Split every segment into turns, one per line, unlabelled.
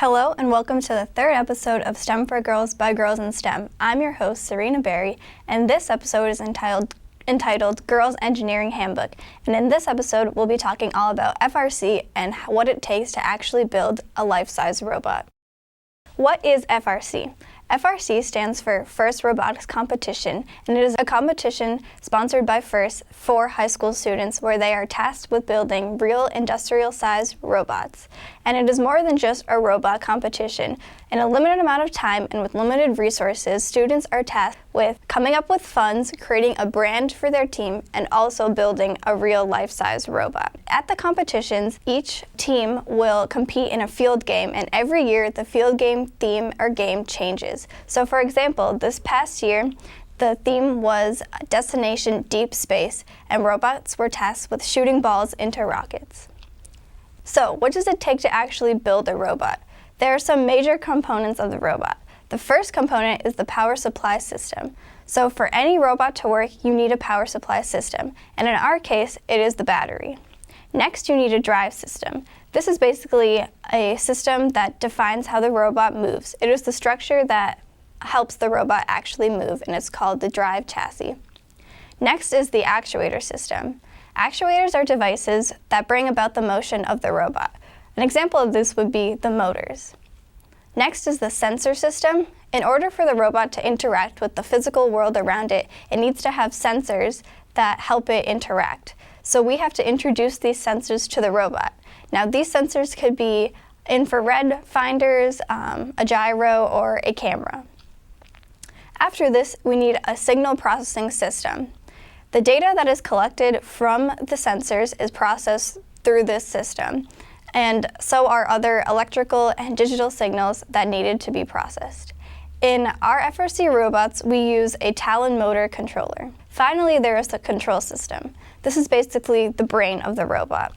Hello and welcome to the third episode of STEM for Girls by Girls in STEM. I'm your host, Serena Beri, and this episode is entitled Girls Engineering Handbook. And in this episode, we'll be talking all about FRC and what it takes to actually build a life-size robot. What is FRC? FRC stands for First Robotic Competition, and it is a competition sponsored by FIRST for high school students where they are tasked with building real industrial-sized robots. And it is more than just a robot competition. In a limited amount of time and with limited resources, students are tasked with coming up with funds, creating a brand for their team, and also building a real life-size robot. At the competitions, each team will compete in a field game, and every year the field game theme or game changes. So for example, this past year, the theme was Destination Deep Space, and robots were tasked with shooting balls into rockets. So what does it take to actually build a robot? There are some major components of the robot. The first component is the power supply system. So for any robot to work, you need a power supply system, and in our case, it is the battery. Next, you need a drive system. This is basically a system that defines how the robot moves. It is the structure that helps the robot actually move, and it's called the drive chassis. Next is the actuator system. Actuators are devices that bring about the motion of the robot. An example of this would be the motors. Next is the sensor system. In order for the robot to interact with the physical world around it, it needs to have sensors that help it interact. So we have to introduce these sensors to the robot. Now these sensors could be infrared finders, a gyro, or a camera. After this, we need a signal processing system. The data that is collected from the sensors is processed through this system, and so are other electrical and digital signals that needed to be processed. In our FRC robots, we use a Talon motor controller. Finally, there is the control system. This is basically the brain of the robot.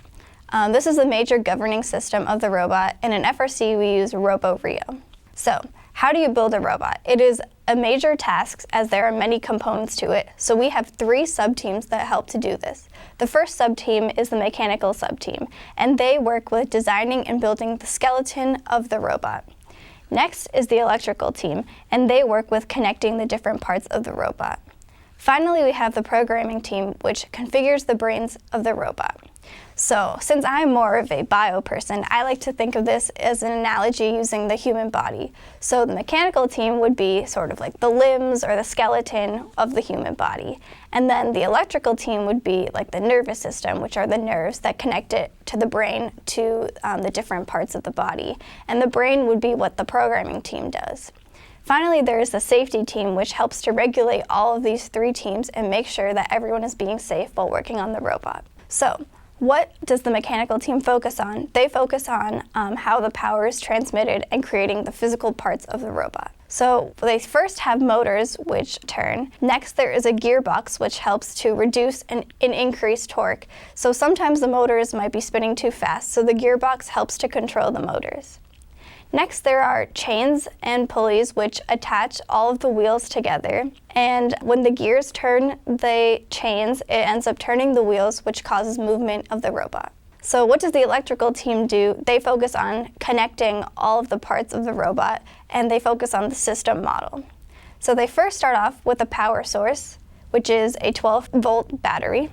This is the major governing system of the robot, and in FRC we use RoboRio. So, how do you build a robot? It is a major task as there are many components to it, so we have 3 sub-teams that help to do this. The first sub-team is the mechanical sub-team, and they work with designing and building the skeleton of the robot. Next is the electrical team, and they work with connecting the different parts of the robot. Finally, we have the programming team, which configures the brains of the robot. So, since I'm more of a bio person, I like to think of this as an analogy using the human body. So the mechanical team would be sort of like the limbs or the skeleton of the human body. And then the electrical team would be like the nervous system, which are the nerves that connect it to the brain to the different parts of the body. And the brain would be what the programming team does. Finally, there is the safety team, which helps to regulate all of these 3 teams and make sure that everyone is being safe while working on the robot. So, what does the mechanical team focus on? They focus on how the power is transmitted and creating the physical parts of the robot. So they first have motors, which turn. Next, there is a gearbox, which helps to reduce and increase torque. So sometimes the motors might be spinning too fast, so the gearbox helps to control the motors. Next, there are chains and pulleys which attach all of the wheels together. And when the gears turn the chains, it ends up turning the wheels, which causes movement of the robot. So what does the electrical team do? They focus on connecting all of the parts of the robot, and they focus on the system model. So they first start off with a power source, which is a 12-volt battery.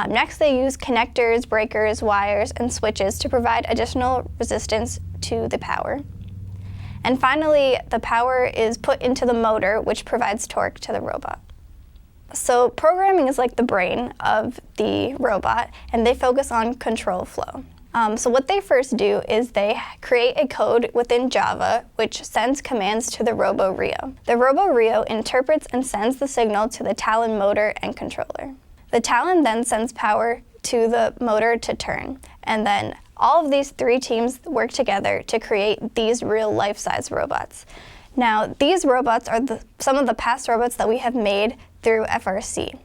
Next, they use connectors, breakers, wires, and switches to provide additional resistance to the power. And finally, the power is put into the motor, which provides torque to the robot. So programming is like the brain of the robot, and they focus on control flow. So what they first do is they create a code within Java which sends commands to the RoboRio. The RoboRio interprets and sends the signal to the Talon motor and controller. The Talon then sends power to the motor to turn, and then all of these 3 teams work together to create these real life-size robots. Now, these robots are some of the past robots that we have made through FRC.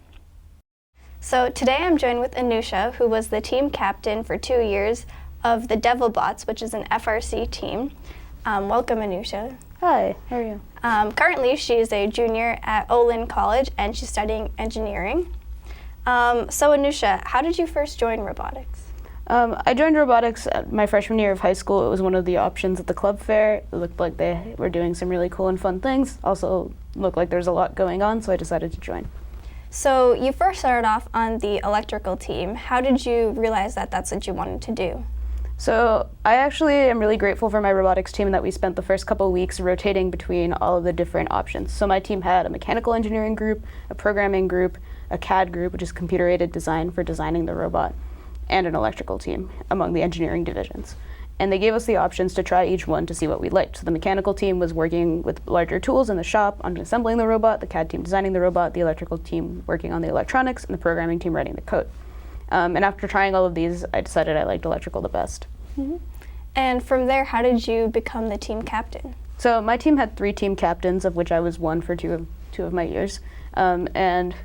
So today I'm joined with Anusha, who was the team captain for 2 years of the Devil Bots, which is an FRC team. Welcome, Anusha.
Hi, how are you?
Currently, she is a junior at Olin College, and she's studying engineering. So Anusha, how did you first join robotics?
I joined robotics my freshman year of high school. It was one of the options at the club fair. It looked like they were doing some really cool and fun things. Also looked like there's a lot going on, so I decided to join.
So you first started off on the electrical team. How did you realize that that's what you wanted to do?
So I actually am really grateful for my robotics team that we spent the first couple of weeks rotating between all of the different options. So my team had a mechanical engineering group, a programming group, a CAD group, which is computer-aided design for designing the robot, and an electrical team among the engineering divisions. And they gave us the options to try each one to see what we liked. So the mechanical team was working with larger tools in the shop on assembling the robot, the CAD team designing the robot, the electrical team working on the electronics, and the programming team writing the code. And after trying all of these, I decided I liked electrical the best.
Mm-hmm. And from there, how did you become the team captain?
So my team had 3 team captains, of which I was one for two of my years. And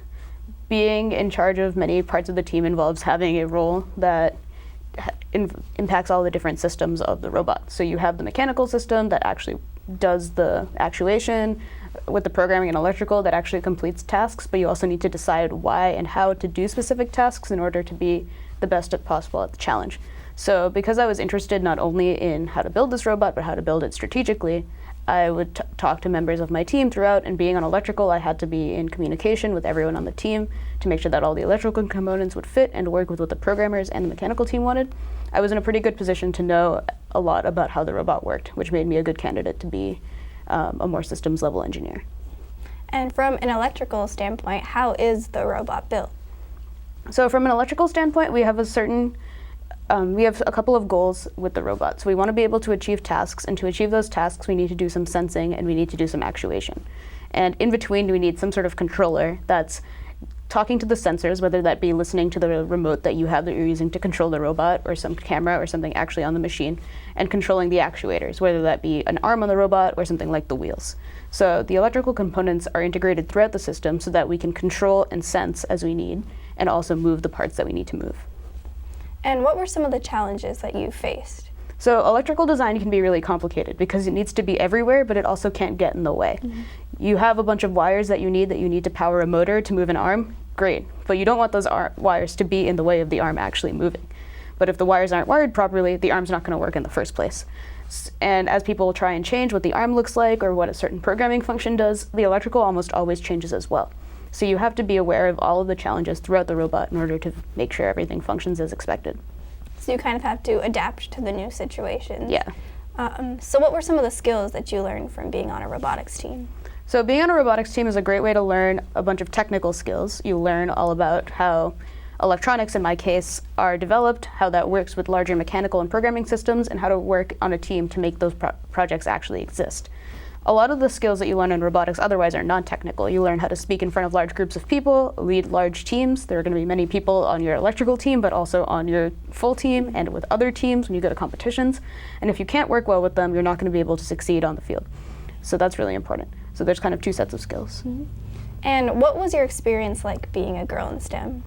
being in charge of many parts of the team involves having a role that impacts all the different systems of the robot. So you have the mechanical system that actually does the actuation, with the programming and electrical that actually completes tasks, but you also need to decide why and how to do specific tasks in order to be the best possible at the challenge. So because I was interested not only in how to build this robot, but how to build it strategically, I would talk to members of my team throughout, and being on electrical, I had to be in communication with everyone on the team to make sure that all the electrical components would fit and work with what the programmers and the mechanical team wanted. I was in a pretty good position to know a lot about how the robot worked, which made me a good candidate to be a more systems level engineer.
And from an electrical standpoint, how is the robot built?
So from an electrical standpoint, we have we have a couple of goals with the robot. So we want to be able to achieve tasks, and to achieve those tasks, we need to do some sensing and we need to do some actuation. And in between, we need some sort of controller that's talking to the sensors, whether that be listening to the remote that you have that you're using to control the robot, or some camera or something actually on the machine, and controlling the actuators, whether that be an arm on the robot or something like the wheels. So the electrical components are integrated throughout the system so that we can control and sense as we need, and also move the parts that we need to move.
And what were some of the challenges that you faced?
So electrical design can be really complicated because it needs to be everywhere, but it also can't get in the way. Mm-hmm. You have a bunch of wires that you need to power a motor to move an arm, great. But you don't want those wires to be in the way of the arm actually moving. But if the wires aren't wired properly, the arm's not going to work in the first place. And as people try and change what the arm looks like or what a certain programming function does, the electrical almost always changes as well. So you have to be aware of all of the challenges throughout the robot in order to make sure everything functions as expected.
So you kind of have to adapt to the new situations.
Yeah.
So what were some of the skills that you learned from being on a robotics team?
So being on a robotics team is a great way to learn a bunch of technical skills. You learn all about how electronics, in my case, are developed, how that works with larger mechanical and programming systems, and how to work on a team to make those projects actually exist. A lot of the skills that you learn in robotics otherwise are non-technical. You learn how to speak in front of large groups of people, lead large teams. There are going to be many people on your electrical team, but also on your full team and with other teams when you go to competitions. And if you can't work well with them, you're not going to be able to succeed on the field. So that's really important. So there's kind of 2 sets of skills.
Mm-hmm. And what was your experience like being a girl in STEM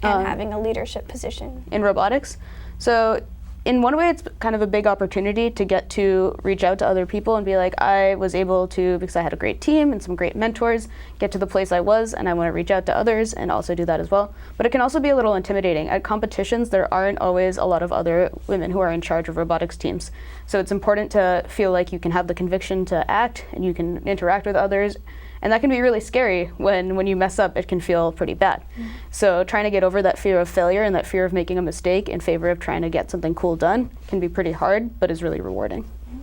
and having a leadership position?
In robotics? So in one way, it's kind of a big opportunity to get to reach out to other people and be like, I was able to, because I had a great team and some great mentors, get to the place I was, and I want to reach out to others and also do that as well. But it can also be a little intimidating. At competitions, there aren't always a lot of other women who are in charge of robotics teams. So it's important to feel like you can have the conviction to act and you can interact with others. And that can be really scary when you mess up, it can feel pretty bad. Mm-hmm. So trying to get over that fear of failure and that fear of making a mistake in favor of trying to get something cool done can be pretty hard, but is really rewarding.
Mm-hmm.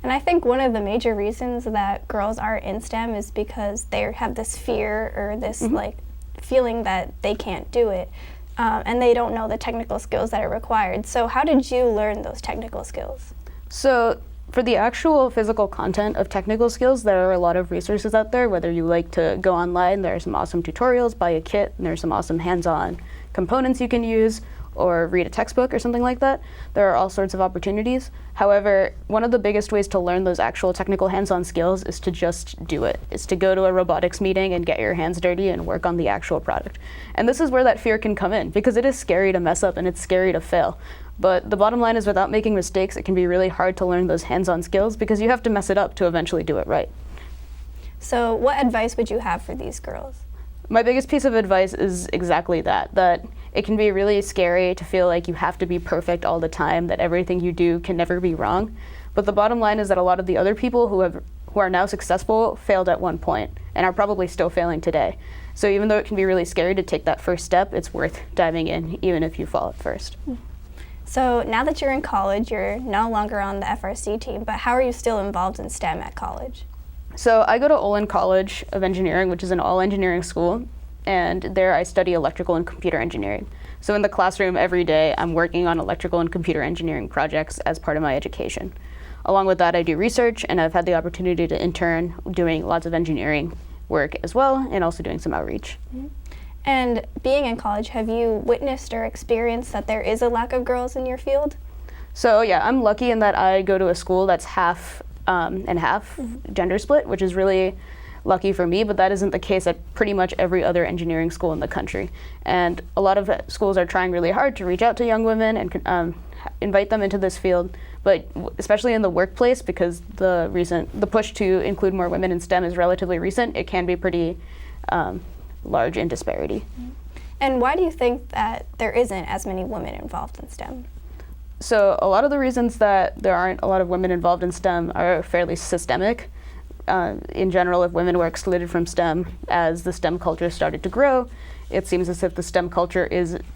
And I think one of the major reasons that girls are in STEM is because they have this fear or this like feeling that they can't do it, and they don't know the technical skills that are required. So how did you learn those technical skills?
So for the actual physical content of technical skills, there are a lot of resources out there. Whether you like to go online, there are some awesome tutorials, buy a kit, and there's some awesome hands-on components you can use, or read a textbook or something like that. There are all sorts of opportunities. However, one of the biggest ways to learn those actual technical hands-on skills is to just do it. It's to go to a robotics meeting and get your hands dirty and work on the actual product. And this is where that fear can come in, because it is scary to mess up and it's scary to fail. But the bottom line is, without making mistakes, it can be really hard to learn those hands-on skills because you have to mess it up to eventually do it right.
So what advice would you have for these girls?
My biggest piece of advice is exactly that it can be really scary to feel like you have to be perfect all the time, that everything you do can never be wrong. But the bottom line is that a lot of the other people who are now successful failed at one point and are probably still failing today. So even though it can be really scary to take that first step, it's worth diving in, even if you fall at first.
So now that you're in college, you're no longer on the FRC team, but how are you still involved in STEM at college?
So I go to Olin College of Engineering, which is an all-engineering school, and there I study electrical and computer engineering. So in the classroom every day, I'm working on electrical and computer engineering projects as part of my education. Along with that, I do research, and I've had the opportunity to intern doing lots of engineering work as well, and also doing some outreach.
And being in college, have you witnessed or experienced that there is a lack of girls in your field?
So yeah, I'm lucky in that I go to a school that's half and half gender split, which is really lucky for me, but that isn't the case at pretty much every other engineering school in the country. And a lot of schools are trying really hard to reach out to young women and invite them into this field, but especially in the workplace, because the push to include more women in STEM is relatively recent, it can be pretty large in disparity.
And why do you think that there isn't as many women involved in STEM?
So a lot of the reasons that there aren't a lot of women involved in STEM are fairly systemic. In general, if women were excluded from STEM as the STEM culture started to grow, it seems as if the STEM culture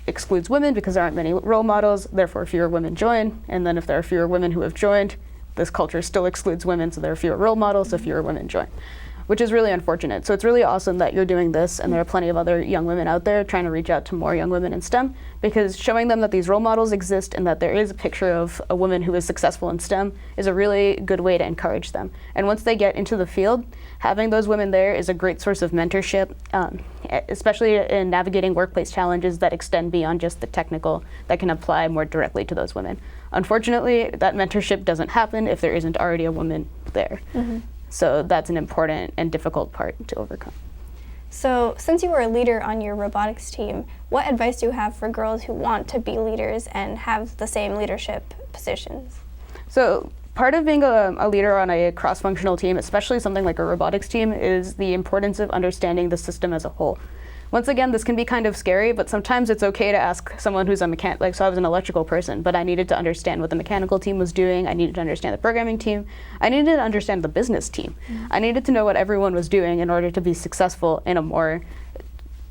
excludes women because there aren't many role models, therefore fewer women join. And then if there are fewer women who have joined, this culture still excludes women, so there are fewer role models, so fewer women join, which is really unfortunate. So it's really awesome that you're doing this, and there are plenty of other young women out there trying to reach out to more young women in STEM, because showing them that these role models exist and that there is a picture of a woman who is successful in STEM is a really good way to encourage them. And once they get into the field, having those women there is a great source of mentorship, especially in navigating workplace challenges that extend beyond just the technical, that can apply more directly to those women. Unfortunately, that mentorship doesn't happen if there isn't already a woman there. So that's an important and difficult part to overcome.
So since you were a leader on your robotics team, what advice do you have for girls who want to be leaders and have the same leadership positions?
So part of being a leader on a cross-functional team, especially something like a robotics team, is the importance of understanding the system as a whole. Once again, this can be kind of scary, but sometimes it's okay to ask someone who's a mechanic, so I was an electrical person, but I needed to understand what the mechanical team was doing, I needed to understand the programming team, I needed to understand the business team. I needed to know what everyone was doing in order to be successful in a more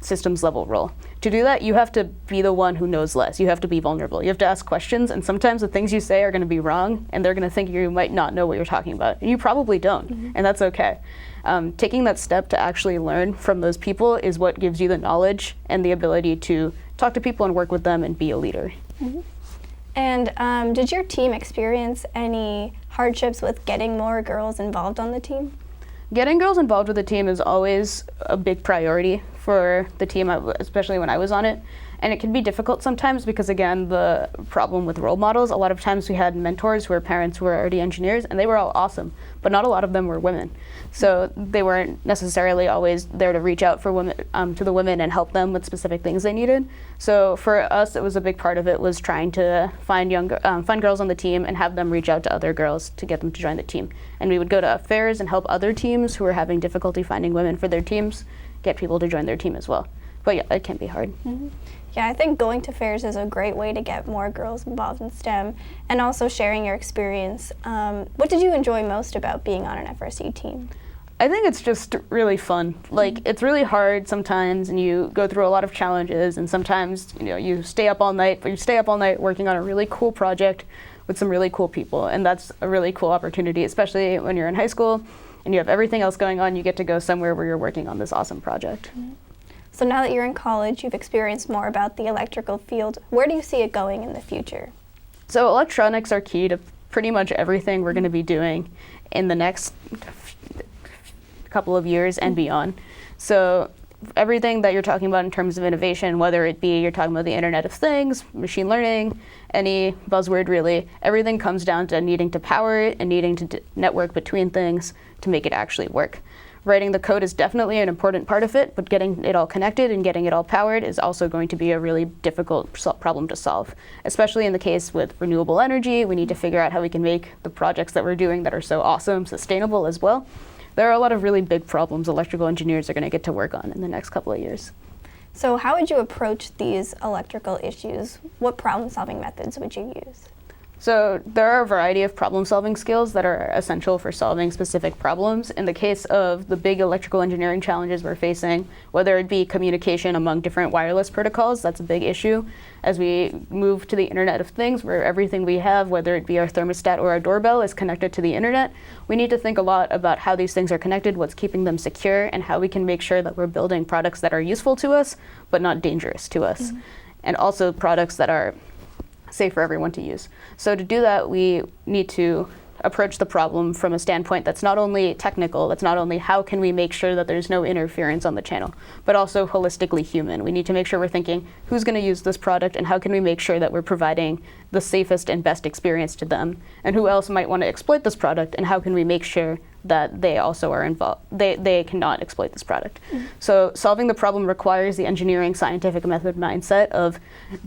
systems level role. To do that, you have to be the one who knows less. You have to be vulnerable. You have to ask questions, and sometimes the things you say are going to be wrong, and they're going to think you might not know what you're talking about. And you probably don't, and that's okay. Taking that step to actually learn from those people is what gives you the knowledge and the ability to talk to people and work with them and be a leader.
And did your team experience any hardships with getting more girls involved on the team?
Getting girls involved with the team is always a big priority for the team, especially when I was on it. And it can be difficult sometimes because, again, the problem with role models, a lot of times we had mentors who were parents who were already engineers, and they were all awesome, but not a lot of them were women. So they weren't necessarily always there to reach out for women, to the women and help them with specific things they needed. So for us, it was a big part of it was trying to find girls on the team and have them reach out to other girls to get them to join the team. And we would go to fairs and help other teams who were having difficulty finding women for their teams get people to join their team as well. But yeah, it can be hard.
Yeah, I think going to fairs is a great way to get more girls involved in STEM and also sharing your experience. What did you enjoy most about being on an FRC team?
I think it's just really fun. Like, it's really hard sometimes, and you go through a lot of challenges, and sometimes, you stay up all night, but you stay up all night working on a really cool project with some really cool people, and that's a really cool opportunity, especially when you're in high school and you have everything else going on, you get to go somewhere where you're working on this awesome project.
So now that you're in college, you've experienced more about the electrical field. Where do you see it going in the future?
So electronics are key to pretty much everything we're going to be doing in the next couple of years and beyond. So everything that you're talking about in terms of innovation, whether it be you're talking about the Internet of Things, machine learning, any buzzword really, everything comes down to needing to power it and needing to network between things to make it actually work. Writing the code is definitely an important part of it, but getting it all connected and getting it all powered is also going to be a really difficult problem to solve. Especially in the case with renewable energy, we need to figure out how we can make the projects that we're doing that are so awesome sustainable as well. there are a lot of really big problems electrical engineers are going to get to work on in the next couple of years.
So how would you approach these electrical issues? What problem-solving methods would you use?
So there are a variety of problem-solving skills that are essential for solving specific problems. In the case of the big electrical engineering challenges we're facing, whether it be communication among different wireless protocols, that's a big issue. As we move to the Internet of Things, where everything we have, whether it be our thermostat or our doorbell, is connected to the internet, we need to think a lot about how these things are connected, what's keeping them secure, and how we can make sure that we're building products that are useful to us, but not dangerous to us. And also products that are safe for everyone to use. So to do that, we need to approach the problem from a standpoint that's not only technical, that's not only how can we make sure that there's no interference on the channel, but also holistically human. We need to make sure we're thinking, who's going to use this product and how can we make sure that we're providing the safest and best experience to them, and who else might want to exploit this product, and how can we make sure that they also are involved, they cannot exploit this product. So solving the problem requires the engineering scientific method mindset of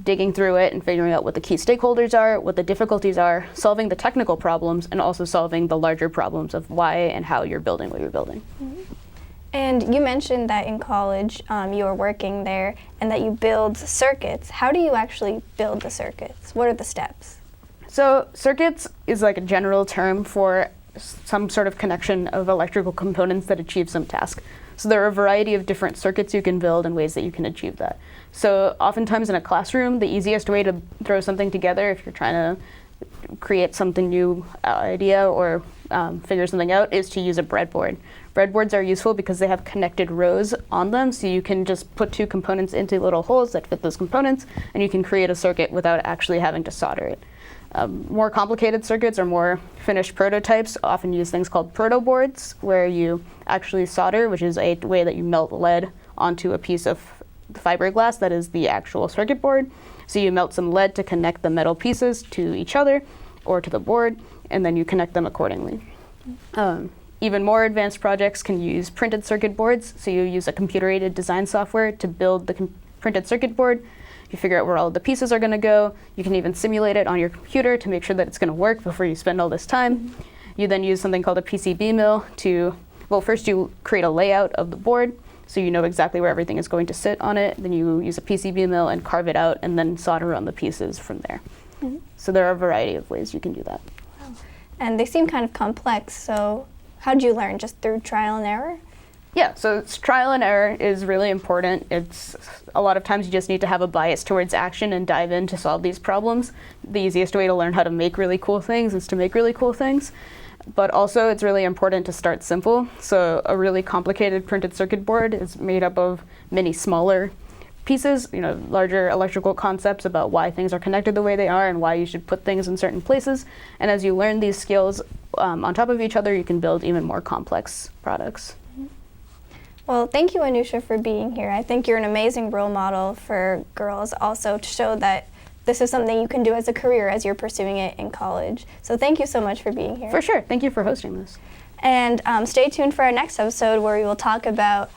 digging through it and figuring out what the key stakeholders are, what the difficulties are, solving the technical problems, and also solving the larger problems of why and how you're building what you're building.
And you mentioned that in college you were working there and that you build circuits. How do you actually build the circuits? What are the steps?
So circuits is like a general term for some sort of connection of electrical components that achieve some task. So there are a variety of different circuits you can build and ways that you can achieve that. So oftentimes in a classroom, the easiest way to throw something together if you're trying to create something new idea or figure something out is to use a breadboard. Breadboards are useful because they have connected rows on them, so you can just put two components into little holes that fit those components, and you can create a circuit without actually having to solder it. More complicated circuits or more finished prototypes often use things called protoboards, where you actually solder, which is a way that you melt lead onto a piece of fiberglass that is the actual circuit board. So you melt some lead to connect the metal pieces to each other or to the board, and then you connect them accordingly. Even more advanced projects can use printed circuit boards, so you use a computer-aided design software to build the printed circuit board. You figure out where all of the pieces are going to go. You can even simulate it on your computer to make sure that it's going to work before you spend all this time. You then use something called a PCB mill to, well, first you create a layout of the board, so you know exactly where everything is going to sit on it. Then you use a PCB mill and carve it out and then solder on the pieces from there. So there are a variety of ways you can do that.
Wow. And they seem kind of complex, so how did you learn? Just through trial and error?
Yeah, so trial and error is really important. It's a lot of times you just need to have a bias towards action and dive in to solve these problems. The easiest way to learn how to make really cool things is to make really cool things. But also it's really important to start simple. So a really complicated printed circuit board is made up of many smaller pieces, larger electrical concepts about why things are connected the way they are and why you should put things in certain places. And as you learn these skills on top of each other, you can build even more complex products.
Well, thank you, Anusha, for being here. I think you're an amazing role model for girls also to show that this is something you can do as a career as you're pursuing it in college. So thank you so much for being here.
For sure. Thank you for hosting this.
And stay tuned for our next episode where we will talk about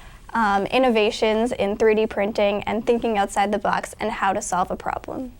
innovations in 3D printing and thinking outside the box and how to solve a problem.